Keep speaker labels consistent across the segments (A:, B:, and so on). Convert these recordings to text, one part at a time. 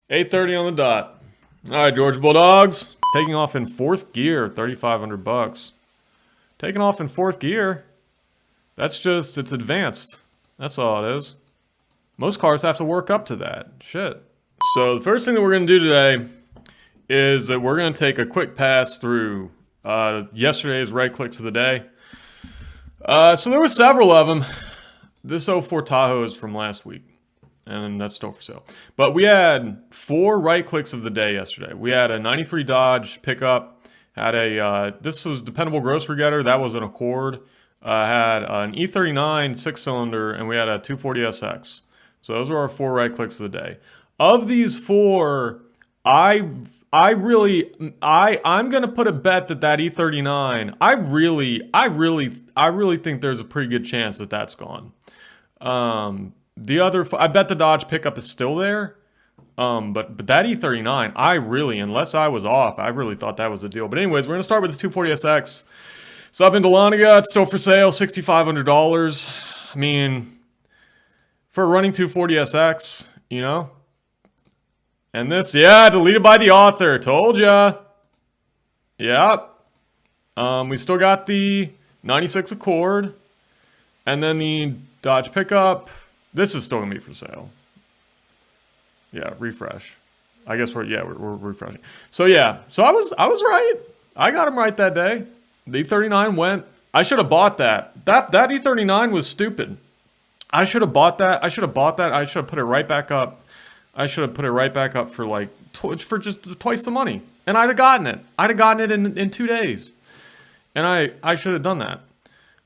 A: 8:30 on the dot. All right, Georgia Bulldogs. Taking off in fourth gear, 3,500 bucks. Taking off in fourth gear. That's just, it's advanced. That's all it is. Most cars have to work up to that. Shit. So the first thing that we're going to do today is that we're going to take a quick pass through yesterday's right clicks of the day. So there were several of them. This 04 Tahoe is from last week, and that's still for sale. But we had 4 right clicks of the day yesterday. We had a 93 Dodge pickup, had a, this was dependable grocery getter, that was an Accord, had an E39 6-cylinder, and we had a 240SX. So those were our 4 right clicks of the day. Of these 4, I'm gonna put a bet that E39, I really think there's a pretty good chance that that's gone. The other, I bet the Dodge pickup is still there. But that E39, unless I was off, I really thought that was a deal. But anyways, we're gonna start with the 240SX. It's up in Dahlonega, it's still for sale, $6,500. I mean, for a running 240SX, you know? And this, yeah, deleted by the author, told ya. Yep. We still got the 96 Accord, and then the Dodge pickup. This is still gonna be for sale. Yeah, refresh. I guess we're refreshing. So yeah, so I was right. I got him right that day. The E39 went. I should have bought that. That E39 was stupid. I should have bought that. I should have put it right back up. I should have put it right back up for like for just twice the money, and I'd have gotten it. I'd have gotten it in 2 days, and I should have done that.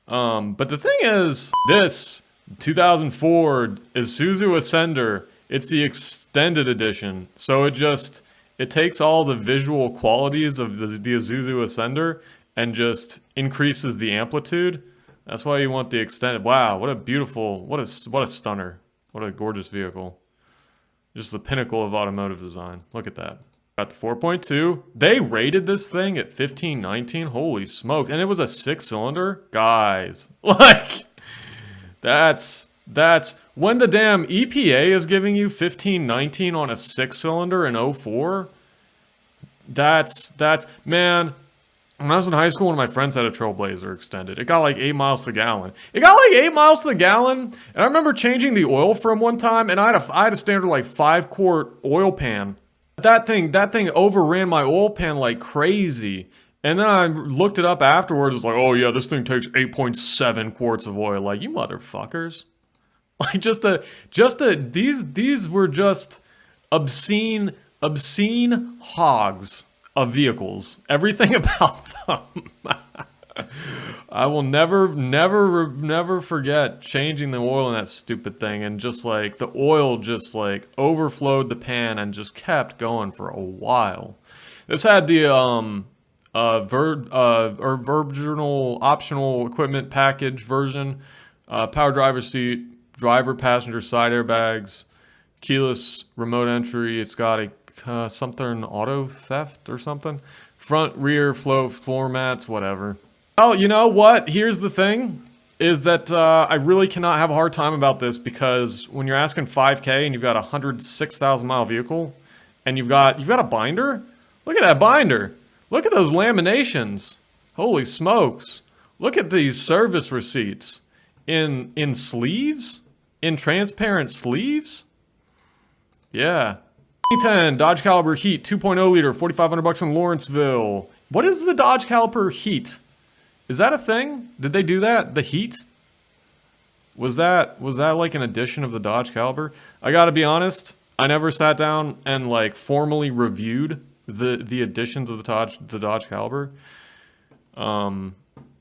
A: But the thing is, this 2004 Isuzu Ascender. It's the extended edition, so it takes all the visual qualities of the Isuzu Ascender and just increases the amplitude. That's why you want the extended. Wow, what a beautiful, what a stunner, what a gorgeous vehicle. Just the pinnacle of automotive design. Look at that. Got the 4.2. They rated this thing at 1519. Holy smokes! And it was a 6-cylinder, guys. Like, that's when the damn EPA is giving you 1519 on a 6-cylinder in 04. That's man. When I was in high school, one of my friends had a Trailblazer extended. It got like 8 miles to the gallon. And I remember changing the oil for him one time, and I had a standard like 5-quart oil pan. That thing overran my oil pan like crazy. And then I looked it up afterwards. It's like, oh yeah, this thing takes 8.7 quarts of oil. Like, you motherfuckers. Like, these were just obscene hogs of vehicles. Everything about them. I will never forget changing the oil in that stupid thing, and just like the oil just like overflowed the pan and just kept going for a while. This had the virginal optional equipment package version, power driver seat, driver passenger side airbags, keyless remote entry. It's got a something auto theft or something, front rear floor mats, whatever. Oh, you know what? Here's the thing, is that I really cannot have a hard time about this, because when you're asking 5K and you've got a 106,000 mile vehicle, and you've got a binder. Look at that binder. Look at those laminations. Holy smokes. Look at these service receipts in sleeves, in transparent sleeves. Yeah. 2010 Dodge Caliber Heat 2.0 liter, 4,500 bucks in Lawrenceville. What is the Dodge Caliber Heat? Is that a thing? Did they do that? The Heat? Was that like an edition of the Dodge Caliber? I gotta be honest, I never sat down and like formally reviewed the editions of the Dodge Caliber.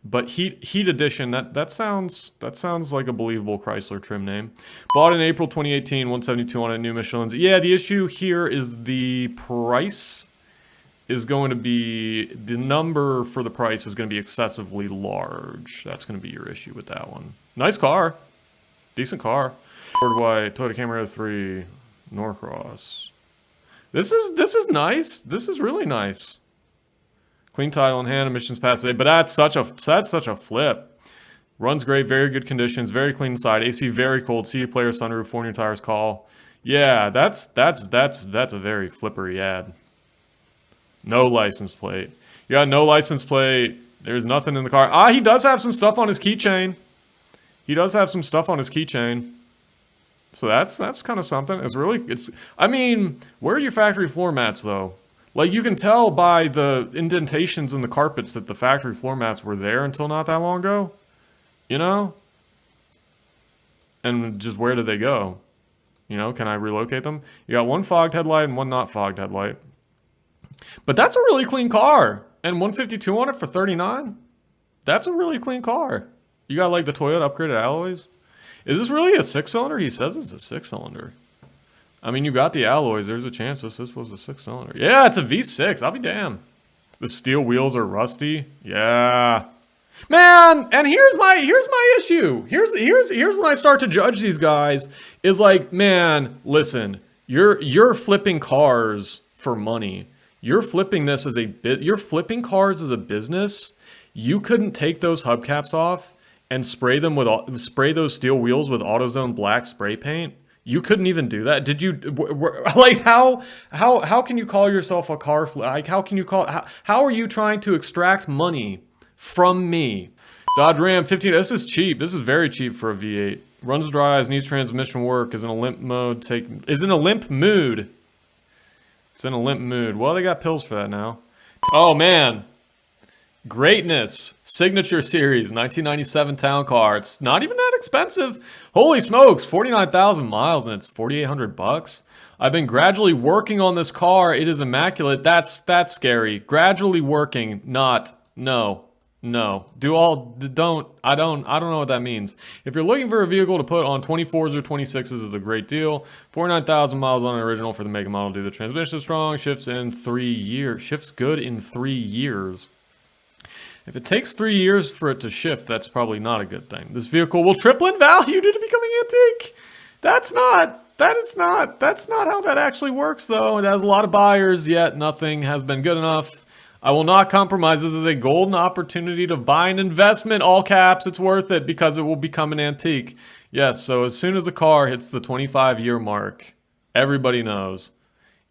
A: But Heat Edition, that sounds like a believable Chrysler trim name. Bought in April 2018, 172 on a new Michelin's. Yeah, the issue here is the price is going to be, the number for the price is going to be excessively large. That's going to be your issue with that one. Nice car. Decent car. Ford White, Toyota Camry 03, Norcross. This is nice. This is really nice. Clean title in hand, emissions passed today, but that's such a flip. Runs great, very good conditions, very clean inside. AC very cold. CD player, sunroof, 4 new tires, call. Yeah, that's a very flippery ad. No license plate. You got no license plate. There's nothing in the car. Ah, he does have some stuff on his keychain. He does have some stuff on his keychain. So that's kind of something. I mean, where are your factory floor mats though? Like you can tell by the indentations in the carpets that the factory floor mats were there until not that long ago. You know? And just where did they go? You know, can I relocate them? You got one fogged headlight and one not fogged headlight. But that's a really clean car. And 152 on it for 39? That's a really clean car. You got like the Toyota upgraded alloys? Is this really a 6-cylinder? He says it's a 6-cylinder. I mean, you got the alloys. There's a chance this was a 6-cylinder. Yeah, it's a V6. I'll be damned. The steel wheels are rusty. Yeah. Man, and here's my issue. Here's when I start to judge these guys is like, man, listen, you're flipping cars for money. You're flipping this as you're flipping cars as a business. You couldn't take those hubcaps off and spray those steel wheels with AutoZone black spray paint. You couldn't even do that. Did you like how can you call yourself a car like how are you trying to extract money from me? Dodge Ram 15. This is cheap. This is very cheap for a V8. Runs dry, needs transmission work, is in a limp mood. It's in a limp mood. Well, they got pills for that now. Oh man. Greatness. Signature Series 1997 town car. It's not even that expensive. Holy smokes, 49,000 miles and it's 4,800 bucks. I've been gradually working on this car. It is immaculate. That's scary. Gradually working, not no. I don't know what that means. If you're looking for a vehicle to put on 24s or 26s is a great deal. 49,000 miles on an original for the make and model. Do the transmission strong, shifts in 3 years. Shifts good in 3 years. If it takes 3 years for it to shift, that's probably not a good thing. This vehicle will triple in value due to becoming antique. That's not how that actually works though. It has a lot of buyers, yet nothing has been good enough. I will not compromise. This is a golden opportunity to buy an investment. All caps, it's worth it because it will become an antique. Yes, so as soon as a car hits the 25-year mark, everybody knows.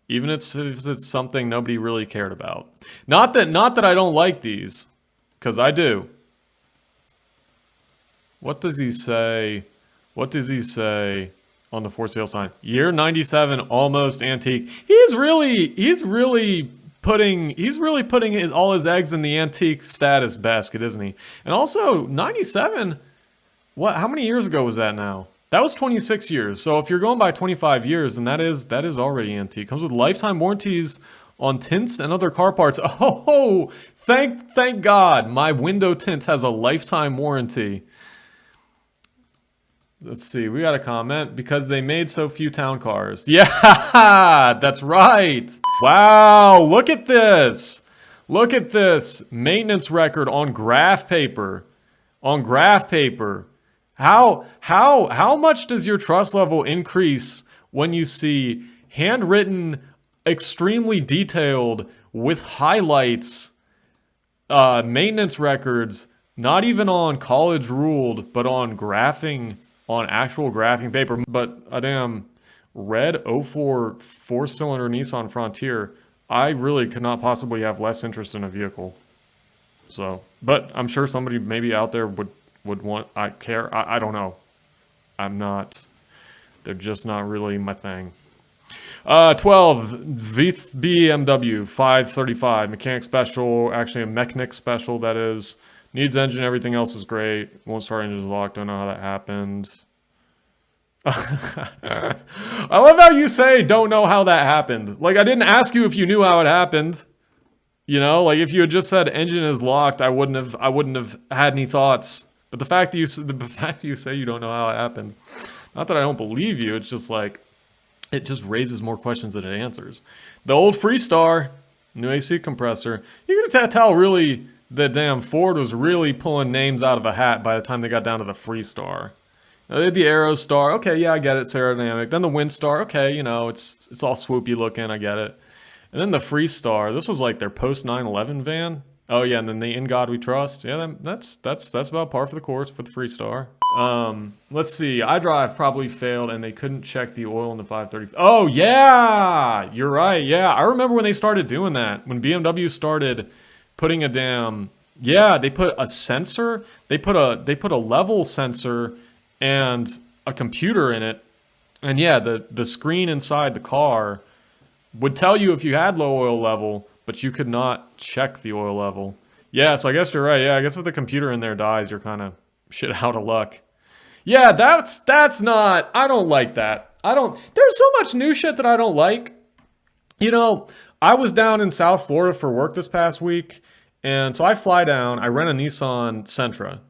A: Even if it's something nobody really cared about. Not that I don't like these, because I do. What does he say? What does he say on the for sale sign? Year 97, almost antique. He's really putting all his eggs in the antique status basket, isn't he? And also 97, how many years ago was that now? That was 26 years. So if you're going by 25 years, then that is already antique. Comes with lifetime warranties on tints and other car parts. Oh, thank God, my window tint has a lifetime warranty. Let's see, we got a comment. Because they made so few town cars. Yeah, that's right. Wow, look at this. Look at this maintenance record on graph paper. On graph paper. How much does your trust level increase when you see handwritten, extremely detailed, with highlights, maintenance records, not even on college ruled, but on graphing, on actual graphing paper. But a damn red 04 4-cylinder Nissan Frontier, I really could not possibly have less interest in a vehicle. So, but I'm sure somebody maybe out there would want, I don't know. I'm not, they're just not really my thing. 12, BMW 535, mechanic special, actually a mechanic special that is. Needs engine, everything else is great. Won't start, engine is locked, don't know how that happened. I love how you say, don't know how that happened. Like, I didn't ask you if you knew how it happened. You know, like if you had just said engine is locked, I wouldn't have had any thoughts. But the fact that you say you don't know how it happened, not that I don't believe you, it's just like, it just raises more questions than it answers. The old Freestar, new AC compressor, you're gonna tell really that damn Ford was really pulling names out of a hat by the time they got down to the Freestar. Now, they had the Aerostar, okay, yeah, I get it, it's aerodynamic. Then the Windstar, okay, you know, it's all swoopy looking, I get it. And then the Freestar, this was like their post 911 van. Oh yeah, and then the In God We Trust. Yeah, that's about par for the course for the Freestar. Let's see. iDrive probably failed and they couldn't check the oil in the 530. Oh, yeah. You're right. Yeah. I remember when they started doing that. When BMW started putting a damn, yeah, they put a sensor. They put a level sensor and a computer in it. And yeah, the screen inside the car would tell you if you had low oil level, but you could not check the oil level. Yeah, so I guess you're right. Yeah, I guess if the computer in there dies, you're kind of shit out of luck. Yeah, that's not. I don't like that. I don't. There's so much new shit that I don't like. You know, I was down in South Florida for work this past week, and so I fly down. I rent a Nissan Sentra,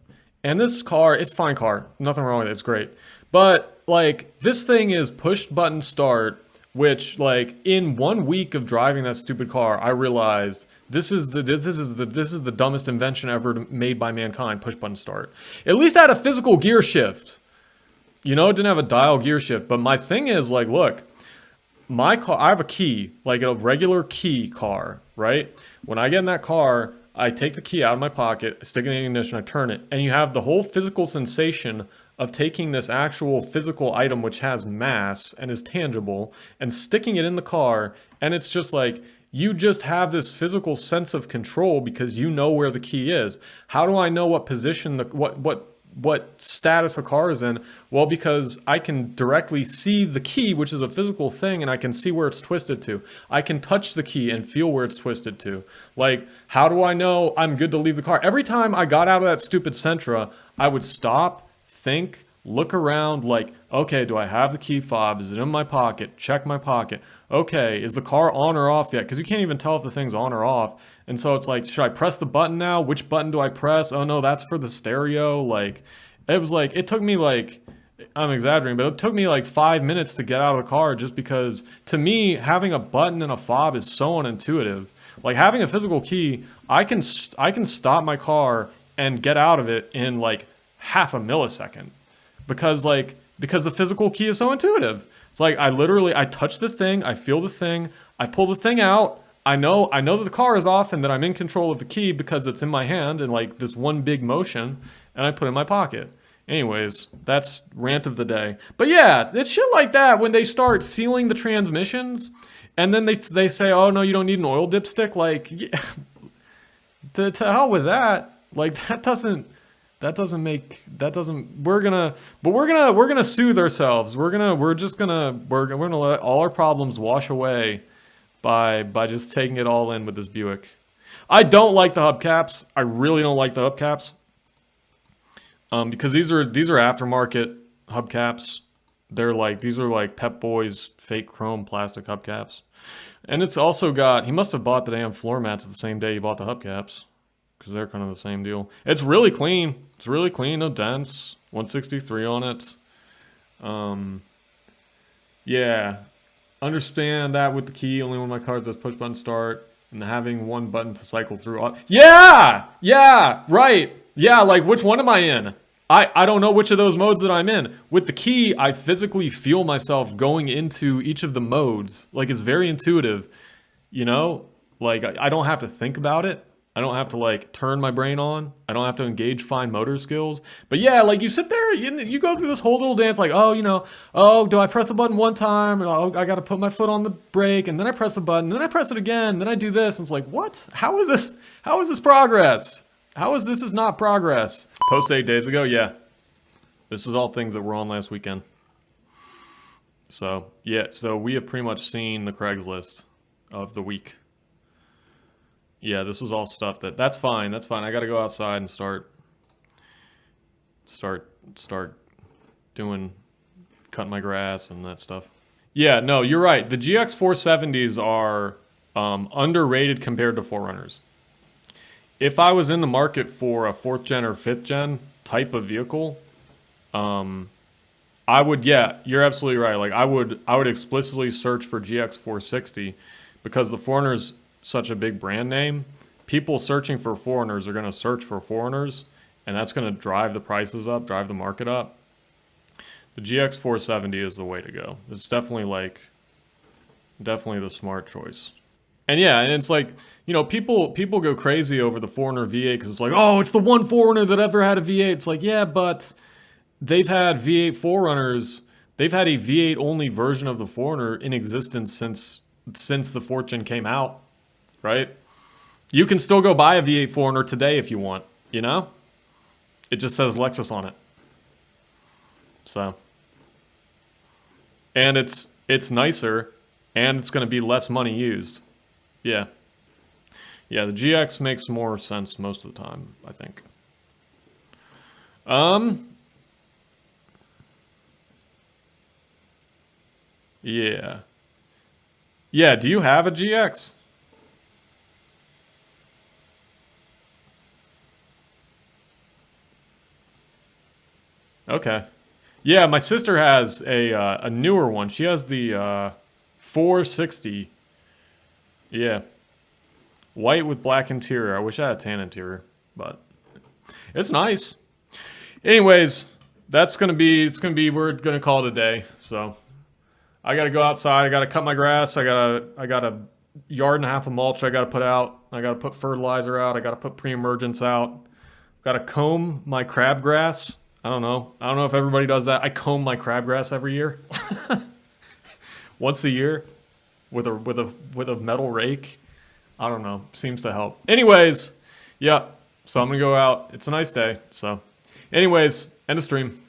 A: and this car, it's a fine car. Nothing wrong with it. It's great. But like this thing is push button start, which like in 1 week of driving that stupid car, I realized this is the dumbest invention ever made by mankind. Push button start. At least I had a physical gear shift. You know, it didn't have a dial gear shift. But my thing is like, look, my car, I have a key, like a regular key car, right? When I get in that car, I take the key out of my pocket, stick it in the ignition, I turn it, and you have the whole physical sensation of taking this actual physical item which has mass and is tangible and sticking it in the car, and it's just like you just have this physical sense of control because you know where the key is. How do I know what position what status a car is in? Well, because I can directly see the key, which is a physical thing, and I can see where it's twisted to. I can touch the key and feel where it's twisted to. Like, how do I know I'm good to leave the car? Every time I got out of that stupid Sentra, I would stop, think, look around, like, okay, do I have the key fob? Is it in my pocket? Check my pocket. Okay, is the car on or off yet? Because you can't even tell if the thing's on or off. And so it's like, should I press the button now? Which button do I press? Oh no, that's for the stereo. Like, it was like, it took me like, I'm exaggerating, but it took me like 5 minutes to get out of the car just because, to me, having a button and a fob is so unintuitive. Like, having a physical key, I can stop my car and get out of it in like half a millisecond because the physical key is so intuitive. It's like I touch the thing, I feel the thing, I pull the thing out. I know that the car is off and that I'm in control of the key because it's in my hand in like this one big motion, and I put it in my pocket. Anyways, that's rant of the day. But yeah, it's shit like that when they start sealing the transmissions, and then they say, oh no, you don't need an oil dipstick. Like, yeah, to hell with that. Like we're gonna soothe ourselves. We're gonna let all our problems wash away by just taking it all in with this Buick. I don't like the hubcaps. I really don't like the hubcaps. Because these are aftermarket hubcaps. These are like Pep Boys fake chrome plastic hubcaps. And it's also got, he must have bought the damn floor mats the same day he bought the hubcaps, because they're kind of the same deal. It's really clean. It's really clean, no dents. 163 on it. Yeah. Understand that with the key, only one of my cards does push button start, and having one button to cycle through. Yeah! Yeah! Right! Yeah, like which one am I in? I don't know which of those modes that I'm in. With the key, I physically feel myself going into each of the modes. Like, it's very intuitive, you know? Like, I don't have to think about it. I don't have to, like, turn my brain on. I don't have to engage fine motor skills. But yeah, like, you sit there, you go through this whole little dance, like, oh, you know, oh, do I press the button one time? Oh, I gotta put my foot on the brake, and then I press the button, then I press it again, then I do this, and it's like, what? How is this progress? This is not progress. Post 8 days ago, yeah. This is all things that were on last weekend. So, yeah, so we have pretty much seen the Craigslist of the week. Yeah, this is all stuff that's fine, that's fine. I gotta go outside and start cutting my grass and that stuff. Yeah, no, you're right. The GX 470s are underrated compared to 4Runners. If I was in the market for a 4th gen or 5th gen type of vehicle, I would, yeah, you're absolutely right. Like, I would explicitly search for GX 460 because the 4Runner's such a big brand name. People searching for 4Runners are going to search for 4Runners, and that's going to drive the prices up, drive the market up. The GX 470 is the way to go. It's definitely the smart choice. And yeah, and it's like, you know, people go crazy over the 4Runner V8 because it's like, oh, it's the one 4Runner that ever had a V8. It's like, yeah, but they've had V8 4Runners. They've had a V8 only version of the 4Runner in existence since the Fortune came out, right? You can still go buy a V8 4Runner today if you want, you know? It just says Lexus on it. So, and it's nicer, and it's going to be less money used. Yeah. Yeah, the GX makes more sense most of the time, I think. Yeah. Yeah, do you have a GX? Okay. Yeah, my sister has a newer one. She has the 460. Yeah. White with black interior. I wish I had a tan interior, but it's nice. Anyways, we're gonna call it a day. So I gotta go outside, I gotta cut my grass, I got a yard and a half of mulch I gotta put out, I gotta put fertilizer out, I gotta put pre-emergence out, gotta comb my crabgrass. I don't know if everybody does that. I comb my crabgrass every year. Once a year with a metal rake. I don't know. Seems to help. Anyways, yeah. So I'm gonna go out. It's a nice day. So anyways, end of stream.